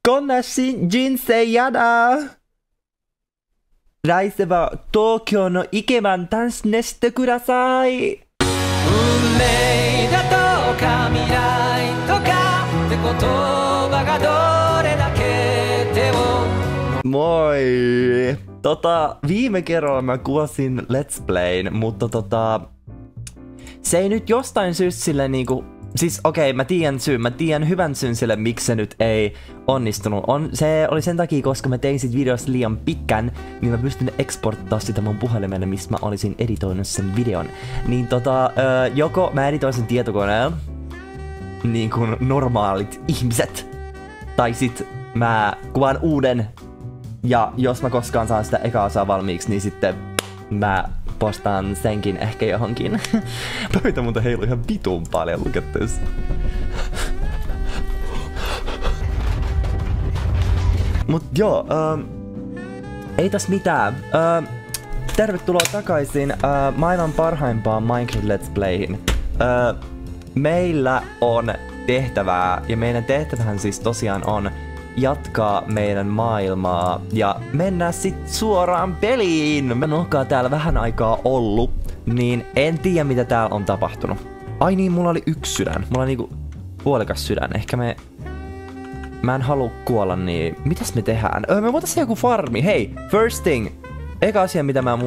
Konna jinsei yada! Raiseva Tokyo no ikeman tanssi ne shite kudasai! 運命だとか未来とかって言葉がどれだけでも Moi! Viime kerralla mä kuvasin Let's Playn, mutta se ei nyt jostain syystä sille niinku... Siis okei, mä tiedän hyvän syyn sille, miksi se nyt ei onnistunut. Se oli sen takia, koska mä tein sit videosta liian pitkän, niin mä pystyn exporttaa sitä mun puhelimelle, missä mä olisin editoinut sen videon. Niin joko mä editoin sen tietokoneella, niin kuin normaalit ihmiset, tai sit mä kuvaan uuden, ja jos mä koskaan saan sitä ekaa osaa valmiiksi, niin sitten mä postaan senkin ehkä johonkin. Pöytä muuten heilu ihan vitun paljon, look at this. Mut joo, ei tässä mitään. Tervetuloa takaisin maailman parhaimpaan Minecraft Let's Playhin. Meillä on tehtävää, ja meidän tehtävähän siis tosiaan on jatkaa meidän maailmaa ja mennään sit suoraan peliin. Mä onkaan täällä vähän aikaa ollut, niin en tiedä mitä täällä on tapahtunut. Ai niin, mulla oli yksi sydän. Mulla on niinku puolikas sydän. Ehkä mä en halua kuolla, niin mitäs me tehdään? Me voitaisiin joku farmi. Hei, first thing. Eka asia mitä mä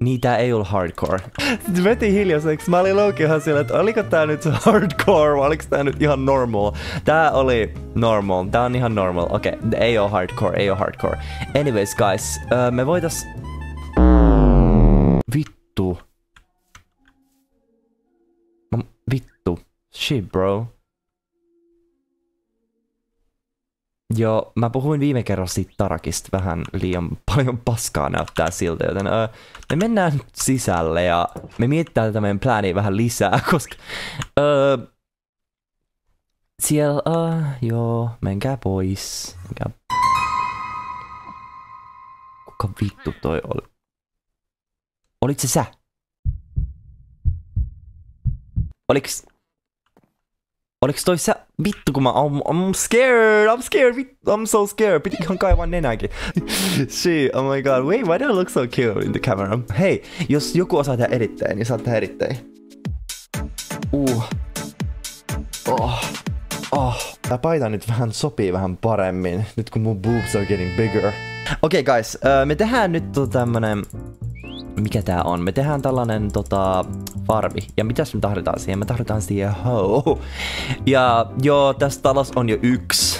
Niin, tää ei ollut hardcore. Sitten veti hiljaiseksi. Mä olin loukihan siellä, että oliko tää nyt hardcore vai oliko tää nyt ihan normal? Tää oli normal. Tää on ihan normal. Okei, ei oo hardcore. Anyways guys, me voitais... Vittu. Vittu. Shit bro. Joo, mä puhuin viime kerralla siitä Tarakista vähän liian paljon paskaa näyttää siltä, joten me mennään sisälle ja me mietitään tätä meidän plääniä vähän lisää, koska siellä, joo, menkää pois. Kuka vittu toi oli? Olit se sä? Oliks toi sä? Vittu kun I'm scared, I'm so scared. Piti ihan kaivaa nenäkin. Shit, oh my god, wait, why do I look so cute in the camera? Hei, jos joku osaa tehdä edittäjä, niin saa tehdä edittäjä. Tää paita nyt vähän sopii vähän paremmin, nyt kun mun boobs are getting bigger. Okei guys, me tehdään nyt tämmönen... Mikä tää on? Me tehdään tällainen farmi. Ja mitäs me tarvitaan siihen? Me tarvitaan siihen hoe. Ja joo, tässä talossa on jo yksi.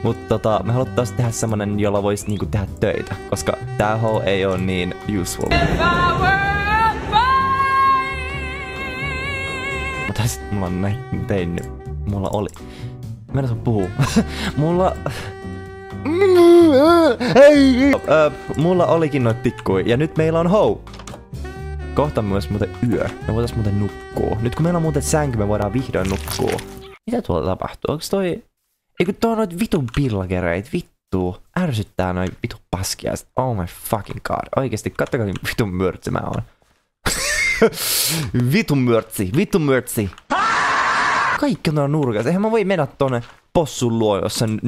Mutta me haluttais tehdä semmonen, jolla vois niinku tehdä töitä. Koska tää hoe ei oo niin useful. Mutta sit mulla on näin tein nyt. Mulla oli. Mä en osaa puhua. Mulla olikin noit tikkuja ja nyt meillä on hoe. Kohta myös muuten yö. Me voitais muuten nukkua. Nyt kun meillä on muuten sänky, me voidaan vihdoin nukkua. Mitä tuolla tapahtuu? Onks toi... Eikö tuo on noit vitun pillagereit? Vittu. Ärsyttää noin vitun paskia. Oh my fucking god. Oikeesti, kattokaa niin vitun mörtsi mä oon. Vitun mörtsi. Kaikki on tuolla nurkassa. Eihän mä voi mennä tonne possun luo,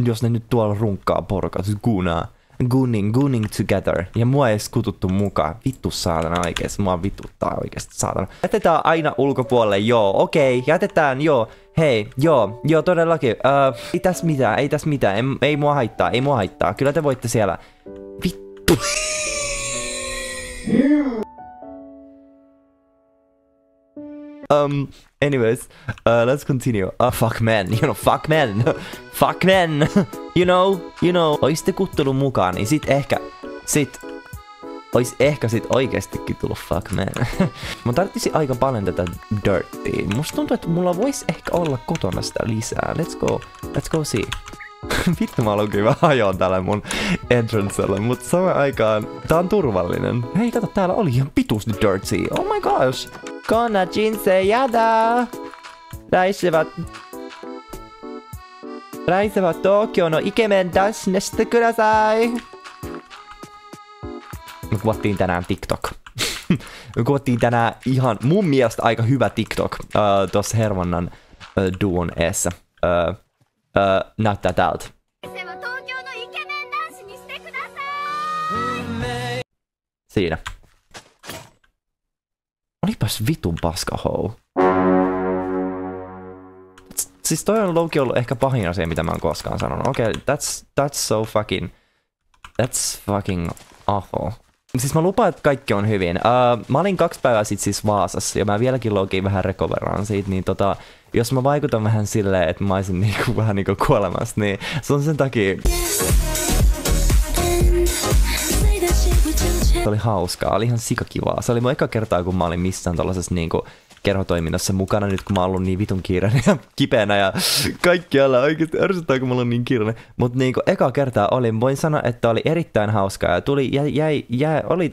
jos ne nyt tuolla runkkaa porukat. Gunning together. Ja mua ei edes kututtu mukaan. Vittu saatana oikeesti. Mua vituttaa oikeesti saatana. Jätetään aina ulkopuolelle. Joo, okei. Jätetään, joo. Hei, joo todellakin. Ei täs mitään. Ei mua haittaa. Kyllä te voitte siellä. Vittu. Anyways, let's continue. Fuck men, fuck men. You know. Oisitte kuttunut mukaan, niin ois ehkä oikeestikin tullut fuck man. Mä tarvitsisin aika paljon tätä dirttiä. Musta tuntuu, että mulla vois ehkä olla kotona sitä lisää. Let's go see. Vittu mä aloin kyllä hajoon täällä mun entrancella, mutta samaan aikaan tää on turvallinen. Hei kato, täällä oli ihan pituus nyt dirttiä. Oh my gosh. Konna jinsei yada. Raiseva Raiseva Tokyo no ikemen dash ne shite kudasai. Me kuvattiin tänään TikTok. Me kuvattiin tänään ihan mun mielestä aika hyvä TikTok tossa Hermannan duon eessä. Näyttää tältä. Siinä. Olipas vitun paskahou. Siis toi on low-key ollut ehkä pahin asia, mitä mä oon koskaan sanonut. Okei, that's so fucking... That's fucking awful. Siis mä lupaan, että kaikki on hyvin. Mä olin 2 päivää sit siis Vaasassa ja mä vieläkin low-key vähän recoveraan siitä, niin jos mä vaikutan vähän silleen, että mä olisin niinku vähän niinku kuolemassa, niin se on sen takia... Se oli hauskaa, oli ihan sikakivaa. Se oli mun eka kertaa, kun mä olin missään tollasessa niinku kerhotoiminnassa mukana nyt, kun mä oon ollut niin vitun kiireinen ja kipeänä ja kaikkialla oikeesti ärsyttää, kun mä oon niin kiireinen. Mut niinku eka kertaa oli, voin sanoa, että oli erittäin hauskaa ja oli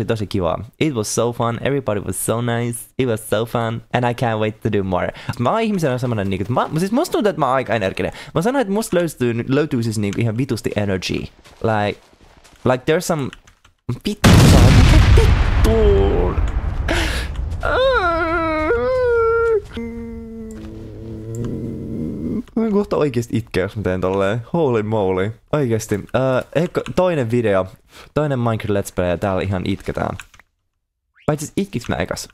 tosi kivaa. It was so fun, everybody was so nice, it was so fun, and I can't wait to do more. Mä oon ihmisenä semmonen niinku, siis musta tuntuu, että mä oon aika energinen. Mä sanoin, että musta löytyy siis niinku ihan vitusti energy. Like there's some... Vittu! Mä kohta oikeesti itkeä, jos mä teen tolleen. Holy moly. Oikeesti. Toinen video. Toinen Minecraft Let's Play ja täällä ihan itketään. Vai itse itkiks mä ekas?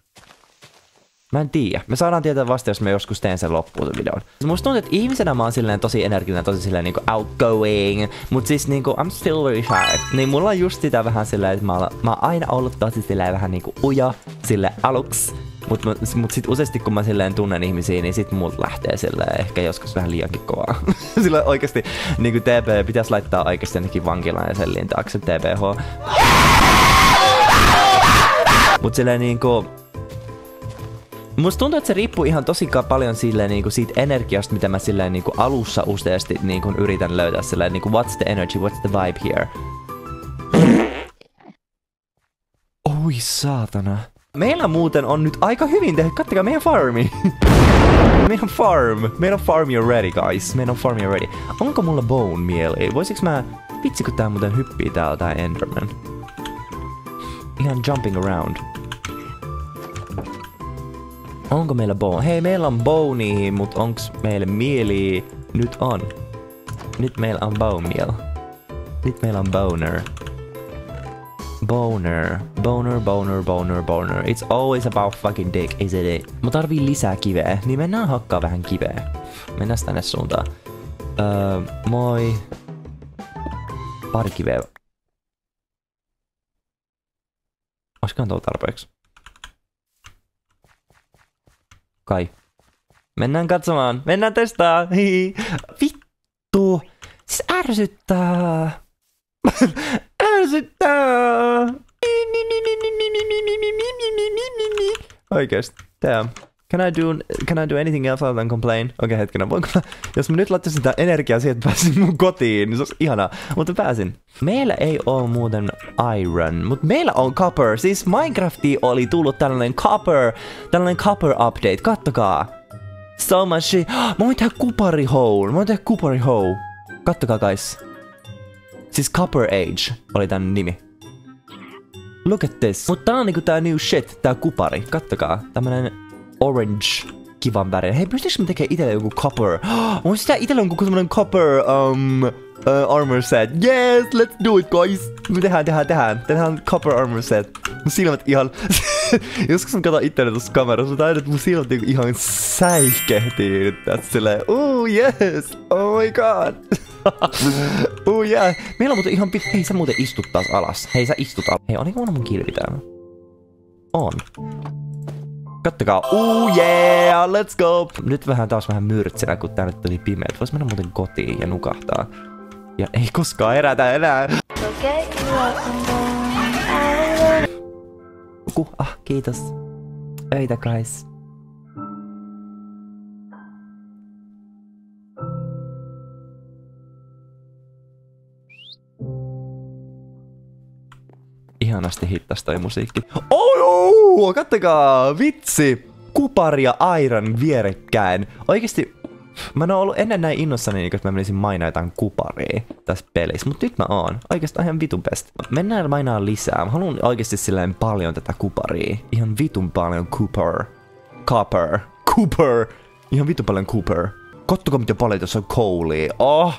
Mä en tiedä. Me saadaan tietää vasta, jos mä joskus teen sen loppuun sen videon. Musta tuntuu, että ihmisenä mä oon silleen tosi energinen, tosi silleen niinku outgoing. Mut siis niinku I'm still very shy. Niin mulla on just sitä vähän silleen, että mä oon aina ollut tosi silleen vähän niinku uja sille aluksi. Mut sit useasti kun mä silleen tunnen ihmisiä, niin sit mut lähtee silleen ehkä joskus vähän liiankin kovaa. Sillä oikeesti niinku TP pitäis laittaa oikeesti ainakin vankilaan ja sellin taakse TPH. Mut silleen niinku... Musta tuntuu, että se riippuu ihan tosi paljon silleen, niinku siitä energiasta, mitä mä silleen, niinku alussa useasti niinku yritän löytää silleen, niinku what's the energy, what's the vibe here. Oi saatana. Meillä muuten on nyt aika hyvin tehty, kattokaa meidän farmi. Meidän farm on ready guys, meidän farm on ready. Onko mulla bone mieli? Voisiks mä, vitsi kun tää muuten hyppii täällä tää Enderman. Ihan jumping around. Onko meillä bone? Hei, meillä on bonea, mut onks meillä mieli? Nyt on. Nyt meillä on bone meal. Nyt meillä on boner. Boner. It's always about fucking dick, isn't it? Mä tarvii lisää kiveä, niin mennään hakkaa vähän kiveä. Mennään tänne suuntaan. Moi. Pari kiveä. Olisikohan tuolla tarpeeksi? Kai. Mennään katsomaan. Mennään testaa. Vittu. Siis ärsyttää. Ärsyttää. Oikeesti. Damn. Can I do anything else other than complain? Okei, hetkenä. Jos mä nyt laittaisin tää energiaa siihen, että pääsin mun kotiin, niin se olisi ihanaa. Mutta pääsin. Meillä ei oo muuten iron, mutta meillä on copper. Siis Minecraftiin oli tullut tällainen copper update. Kattokaa. So much shit. Mä voin tehdä kupari hole. Kattokaa guys. Siis Copper Age oli tän nimi. Look at this. Mutta tää on niinku tää new shit, tää kupari. Kattokaa. Tämmönen orange kivan väri. Hei, pystyykö mä tekemään itelle joku copper? On sitä itelle joku semmonen copper armor set. Yes, let's do it guys. Me tehdään copper armor set. Mun silmät ihan... Joskus mä katson itseäni tuossa kamerassa, mä taidan, että mun silmät ihan säihkehtii nyt tässä silleen. Yes! Oh my god! Yeah! Meillä on muuten ihan hei, sä muuten istut taas alas. Hei, sä istut alas. Hei, oliko mun kilpi täällä? On. Kattokaa. Yeah! Let's go! Nyt taas vähän myrtsenä, kun tää nyt oli pimeät. Vois mennä muuten kotiin ja nukahtaa. Ja ei koskaan herätä enää. Kiitos. Öitä guys. Ihanasti hittas toi musiikki. Kattokaa! Vitsi! Kupari ja Iron vierekkäin. Oikeesti Mä en oo ollut ennen näin innossani, niin että mä menisin mainaa jotain kuparia tässä pelissä, mutta nyt mä oon. Oikeastaan ihan vitun best. Mennään mainaa lisää. Mä haluan oikeasti silleen paljon tätä kuparia. Ihan vitun paljon Cooper. Ihan vitun paljon Cooper. Kattokaa miten paljon tässä on koulia. Oh!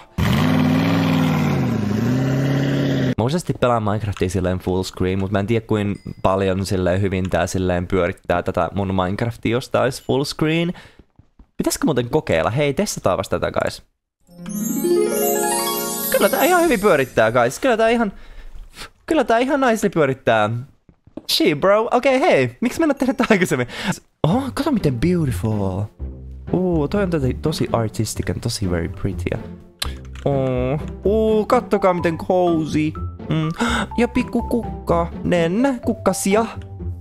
Mä useasti pelaan Minecraftia silleen full screen, mutta mä en tiedä kuin paljon silleen hyvin tää silleen pyörittää tätä mun Minecraftia, jos tää olisi full screen. Pitäisikö muuten kokeilla? Hei, testataan vasta tätä, guys. Kyllä tää ihan hyvin pyörittää, guys. Kyllä tää ihan nicely pyörittää. Shit, bro. Okei, hei. Miksi mä en oo tehnyt tää aikaisemmin? Oh, kato miten beautiful. Toi on tosi artistic and tosi very pretty. Kattokaa miten cozy. Ja pikku kukka. Kukkasia.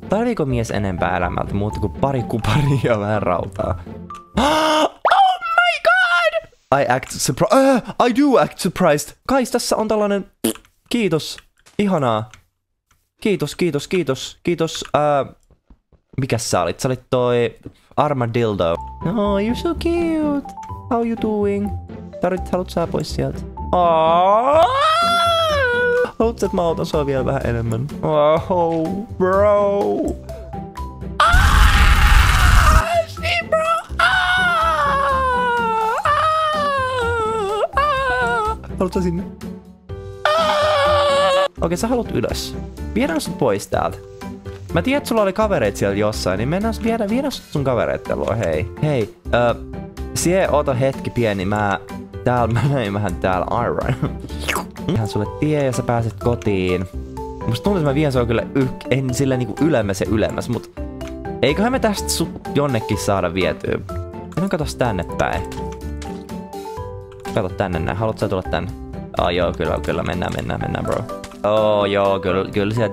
Tarviiko mies enempää elämältä muuta kuin pari kuparia ja vähän rautaa? Oh my god! I act surprised. I do act surprised. Kais, tässä on tällainen... Kiitos. Ihanaa. Kiitos. Mikäs sä olit? Sä olit toi... Armadillo. Oh, you're so cute. How you doing? Haluat sä pois sieltä? Haluat sä, että mä otan sua vielä vähän enemmän? Oh, bro. See, bro. Haluat sä sinne? Okei, sä haluat ylös. Viedään sut pois täältä. Mä tiedän, että sulla oli kavereita siellä jossain, niin mennään viedä sun kavereita luo, hei. Sie ota hetki pieni, mä näin vähän täällä Iron. Ihan sulle tie ja sä pääset kotiin. Musta tuntuu, että mä vien sua kyllä en silleen niinku ylemmäs, mut eiköhän me tästä sut jonnekin saada vietyä. Mennään katos tänne päin. Kato tänne näin, haluat sä tulla tänne? Joo, kyllä, mennään bro.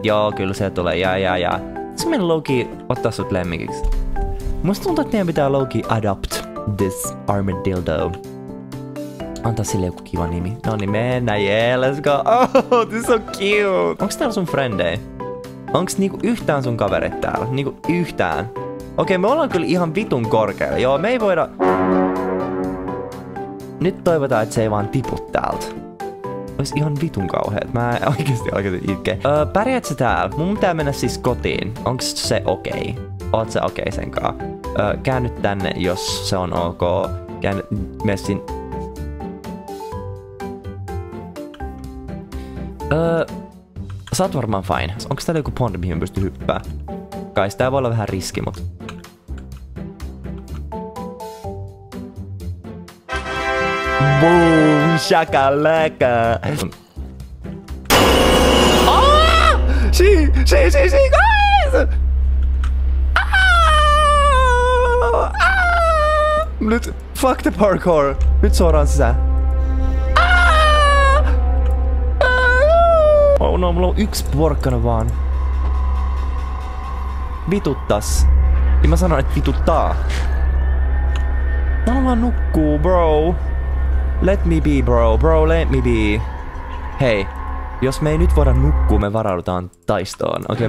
Joo, kyllä sieltä tulee, jaa. Se meidän Loki ottaa sut lemmikiksi. Musta tuntuu, että meidän pitää Loki adopt this armadillo. Antaa sille joku kiva nimi. Noniin, mennään, let's go. Oh, this is so cute. Onks täällä sun frendei? Onks niinku yhtään sun kaverit täällä? Niinku yhtään? Okei, me ollaan kyllä ihan vitun korkealla. Joo, me ei voida... Nyt toivotaan, että se ei vaan tipu täältä. Ois ihan vitun kauheet. Mä oikeesti itke. Pärjät sä täällä? Mun pitää mennä siis kotiin. Onks se okei? Oot sä okei sen kaa? Käänny tänne, jos se on ok. Käänny messin. Sä oot varmaan fine. Onks täällä joku pondi, mihin pystyy hyppää? Kai tää voi olla vähän riski, mut... Boom! Shakalaka! She, guys! Nyt, fuck the parkour! Nyt suoraan sisään. Oh no, mulla on yksi porkkana vaan. Vituttas. Ja mä sanon, että vituttaa. Mä haluan nukkuu, bro. Let me be, bro. Let me be. Hei, jos me ei nyt voida nukkua, me varaudutaan taistoon. Okei,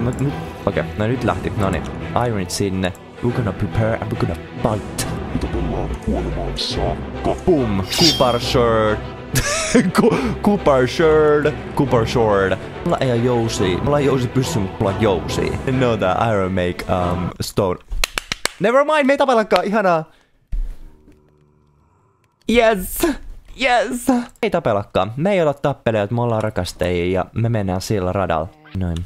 no nyt lähti. Noniin. Ironit sinne. We're gonna prepare and we're gonna fight. Boom. Cooper Short. Mulla ei ole jousia. Mulla ei jousi pyssy, mutta mulla on jousia. No tää Iron make stone. Never mind, me ei tapellakaan. Ihanaa. Yes. Ei tapellakaan. Me ei olla tappelijoita, me ollaan rakastajia ja me mennään sillä radalla. Noin.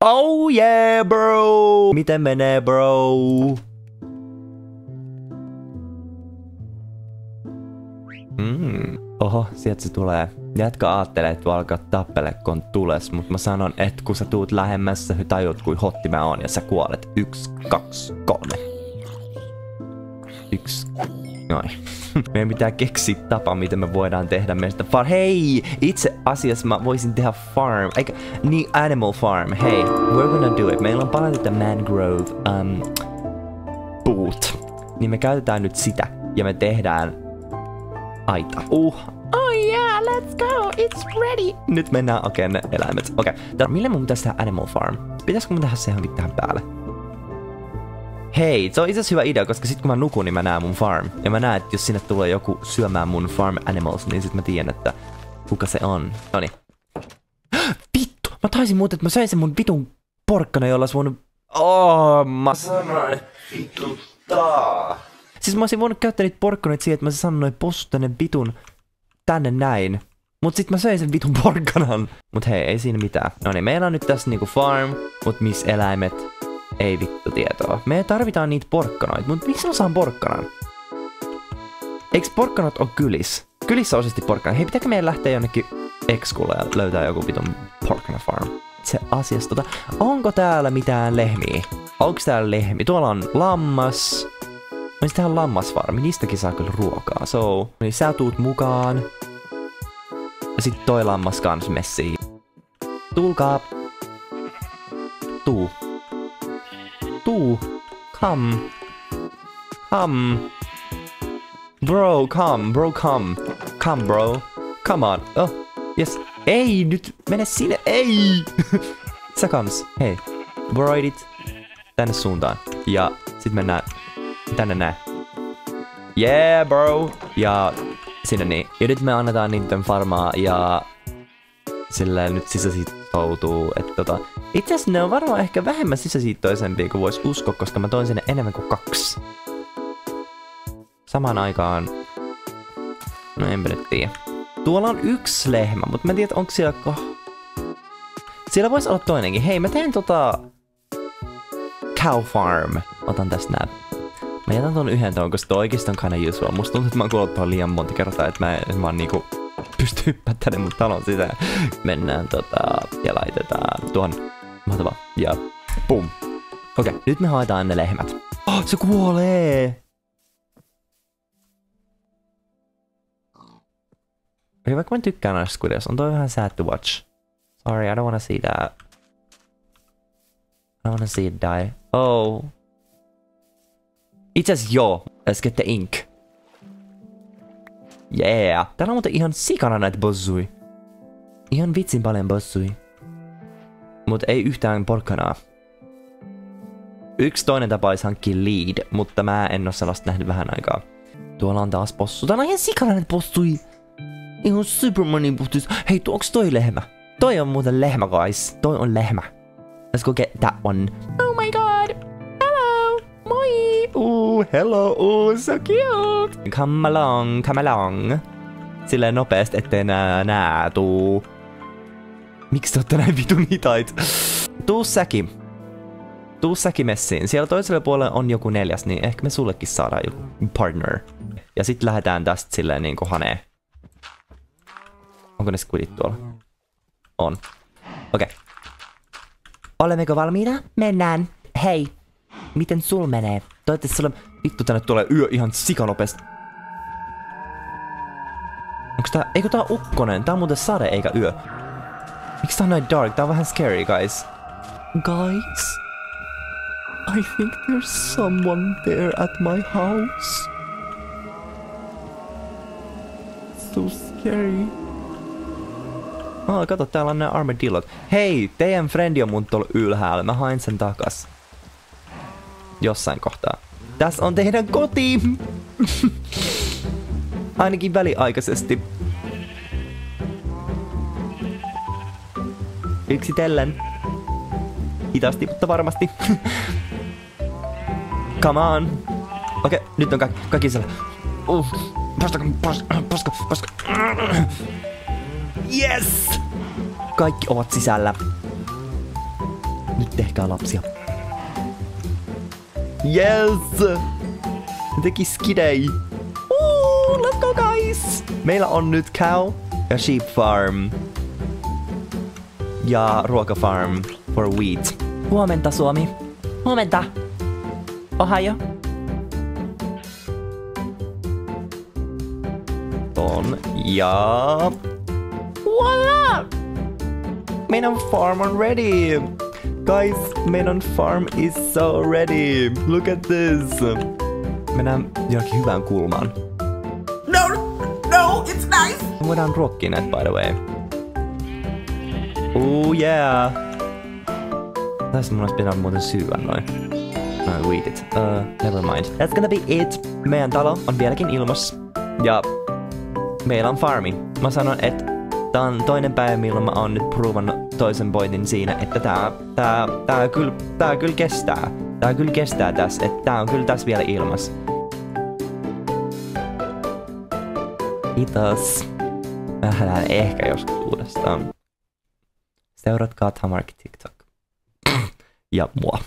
Oh yeah, bro! Miten menee, bro? Oho, sieltä se tulee. Jätkä aattelee, että voi alkaa tappele, kun tules, mutta mä sanon, että kun sä tuut lähemmässä, sä tajut, kuin hotti mä oon ja sä kuolet. 1, 2, 3. 1. Noin. Meidän pitää keksiä tapa, miten me voidaan tehdä meistä Hei! Itse asiassa mä voisin tehdä farm. Eikä, niin animal farm. Hei, we're gonna do it. Meillä on paljon tätä mangrove boot. Niin me käytetään nyt sitä. Ja me tehdään aita. Oh yeah, let's go. It's ready. Nyt mennään, ne eläimet. Millä mun pitäisi tehdä animal farm? Pitäisikö mun tehdä se johonkin tähän päälle? Hei, se on itse asiassa hyvä idea, koska sit kun mä nukun, niin mä näen mun farm. Ja mä näen, että jos sinne tulee joku syömään mun farm animals, niin sit mä tiedän, että kuka se on. Noniin. Vittu! Mä taisin muuten, että mä söin sen mun vitun porkkana, jolla olisi voinut... mä sanoin, vituttaa. Siis mä olisin voinut käyttää niitä porkkanoita siihen, että mä sanoin possut tänne näin. Mut sit mä söin sen vitun porkkanan. Mut hei, ei siinä mitään. Noniin, meillä on nyt tässä niinku farm, mut miss eläimet? Ei vittu tietoa. Me tarvitaan niitä porkkanoita, mut miksi mä saan porkkanan? Eiks porkkanat oo kylissä? Kylissä on osasti porkkana. Hei, pitääkö meidän lähteä jonnekin Exkulle ja löytää joku vitun porkkana farm? Se asiasta onko täällä mitään lehmiä? Onks täällä lehmiä? Tuolla on lammas. Mä tehdä lammasfarmi, niistäkin saa kyllä ruokaa. So, niin sä tuut mukaan. Ja sit toi lammas kans messiin. Tulkaa. Tuu. Come. Bro, come. Come, bro. Come on. Oh, yes. Ei, nyt mene sinne. Ei! Sä kans. Hei. Broidit. Tänne suuntaan. Ja sit mennään tänne näin. Yeah, bro. Ja sinne niin. Ja nyt me annetaan niiden farmaa ja silleen nyt sisäsiittoutuu, että itse asiassa ne on varmaan ehkä vähemmän sisäsiittoisempia kuin vois uskoa, koska mä toin sinne enemmän kuin 2. Samaan aikaan... No enpä nyt tiedä. Tuolla on 1 lehmä, mutta mä en tiedä, onko siellä Siellä voisi olla toinenkin. Hei, mä teen cow farm. Otan tästä nää. Mä jätän ton yhden tuon, koska toi oikeesti on kinda useful. Musta tuntuu, että mä oon kuullut tuohon liian monta kertaa, että mä vaan niinku pysty hyppää tänne mun talon sisään. Mennään ja laitetaan tuohon. Mahtavaa. Ja pum. Okei, nyt me haetaan ne lehmät. Oh, se kuolee! Okei, vaikka mä tykkään noista squidista, on toi vähän sad to watch. Sorry, I don't wanna see that. I don't wanna see it die. Oh. Itse asiassa joo. Let's get the ink. Yeah. Täällä on muuten ihan sikana näitä bossui. Ihan vitsin paljon bossui. Mut ei yhtään porkkanaa. Yksi toinen tapa olisi hankkia lead, mutta mä en oo sellaista nähnyt vähän aikaa. Tuolla on taas bossu. Täällä on ihan sikana näitä bossui. Ihan super moni bossui. Hei, onks toi lehmä? Toi on muuten lehmä, guys. Toi on lehmä. Let's go get that one. Oh my god. Hello. Moi. Hello. So cute. Come along. Silleen nopeasti, ettei nää tuu. Miksi te ootte näin vitun hitait? Tuu säki messiin. Siellä toisella puolella on joku 4, niin ehkä me sullekin saadaan joku partner. Ja sit lähdetään tästä silleen niinku haneen. Onko ne squidit tuolla? On. Okei. Olemmeko valmiina? Mennään. Hei. Miten sul menee? Toivottavasti sulle... Vittu, tänne tulee yö ihan sikanopeasti. Onks tää... Eikö tää ukkonen? Tää on muuten sade eikä yö. Miksi tää on näin dark? Tää on vähän scary, guys. Guys? I think there's someone there at my house. So scary. Kato, täällä on nää armadillot. Hei, teidän friendi on mun tuolla ylhäällä. Mä hain sen takas. Jossain kohtaa. Tässä on teidän koti! Ainakin väliaikaisesti. Yksitellen. Hitaasti, mutta varmasti. Come on. Okei, nyt on kaikki siellä. Paska. Yes! Kaikki ovat sisällä. Nyt tehkää lapsia. Yes! Ne teki skidei. Let's go guys! Meillä on nyt cow ja sheep farm. Ja ruokafarm for wheat. Huomenta Suomi. Huomenta. Ohio. On ja... Voila! Meidän farm on ready! Guys, meidän farm is so ready! Look at this! Mennään johonkin hyvään kulmaan. No, it's nice! Voidaan ruokkia näitä, by the way. Oh yeah! Tässä mun olisi pitää muuten syödä noin. read it. Never mind. That's gonna be it. Meidän talo on vieläkin ilmassa. Ja meillä on farmi. Mä sanon, että tää on toinen päivä, milloin mä oon nyt provannut toisen pointin siinä, että tää kyllä kestää. Tää kyllä kestää tässä, että tää on kyllä tässä vielä ilmassa. Kiitos. Mä nähdään ehkä joskus uudestaan. Seuratkaa Tamarki TikTok. Ja mua.